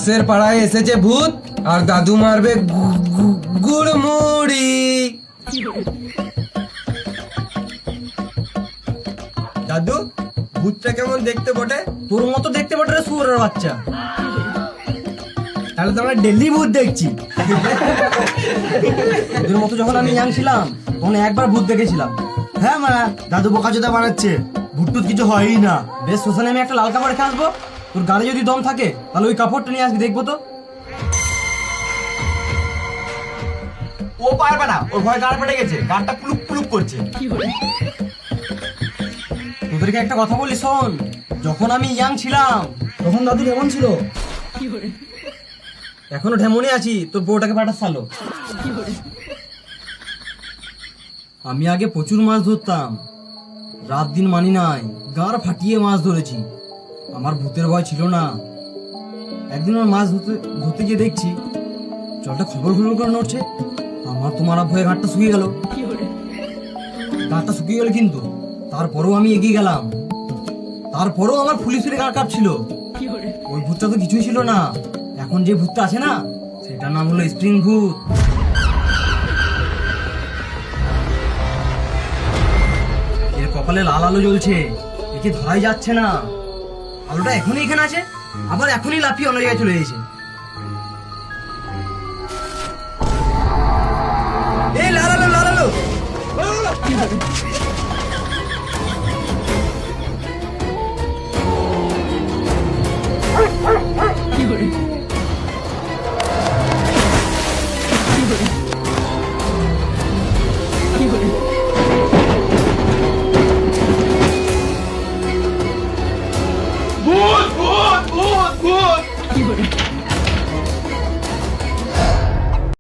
পাশের পাড়ায় এসেছে ভূত আর দাদু মারবে গুড়মুড়ি। দাদু, ভূতটা কেমন দেখতে বটে? তোর মতো দেখতে পারে রে শুয়োরের বাচ্চা। তাহলে তো আমরা ডেলি ভূত দেখছি। তোর মতো যখন আমি ইয়াং ছিলাম তখন একবার ভূত দেখেছিলাম। হ্যাঁ মা, দাদু বোকাচোদা বানাচ্ছে, ভূত টুত কিছু হয়ই না। বেশ, শ্মশানে আমি একটা লাল কাপড় রেখে আসবো। তোর গাড়ি যদি দম থাকে তাহলে ওই কাপড়টা নিয়ে আসবি, দেখবো তো। ও পারবে না, ওর ভয় গাড় ফেটে গেছে, গাড়টা পুলুক পুলুক করছে। তোদেরকে একটা কথা বলি শোন, যখন আমি ইয়াং ছিলাম তখন দাদু কেমন ছিল, এখনো ঢেমনে আছি। তোর বউটাকে পাঠাস সালো। আমি আগে প্রচুর মাছ ধরতাম, রাত দিন মানি নাই, গাড় ফাটিয়ে মাছ ধরেছি। আমার ভূতের ভয় ছিল না। একদিন আমার মাছ ধরতে গিয়ে দেখছি জলটা খবর করে নড়ছে। আমার তো মারা ভয়ে ঘাটটা শুকিয়ে গেল। ঘাটটা শুকিয়ে গেল কিন্তু তারপরেও আমি এগিয়ে গেলাম। তারপরেও আমার ফুলি ফুলি গাঁ কাঁপছিল। ওই ভূতটা তো কিছুই ছিল না। এখন যে ভূতটা আছে না, সেটার নাম হলো স্প্রিং ভূত। এর কপালে লাল আলো জ্বলছে, একে ধরাই যাচ্ছে না। আলোটা এখনই এখানে আছে, আবার এখনই লাফিয়ে অন্য জায়গায় চলে গেছে। এই লাল আলো, লাল আলো। কি করে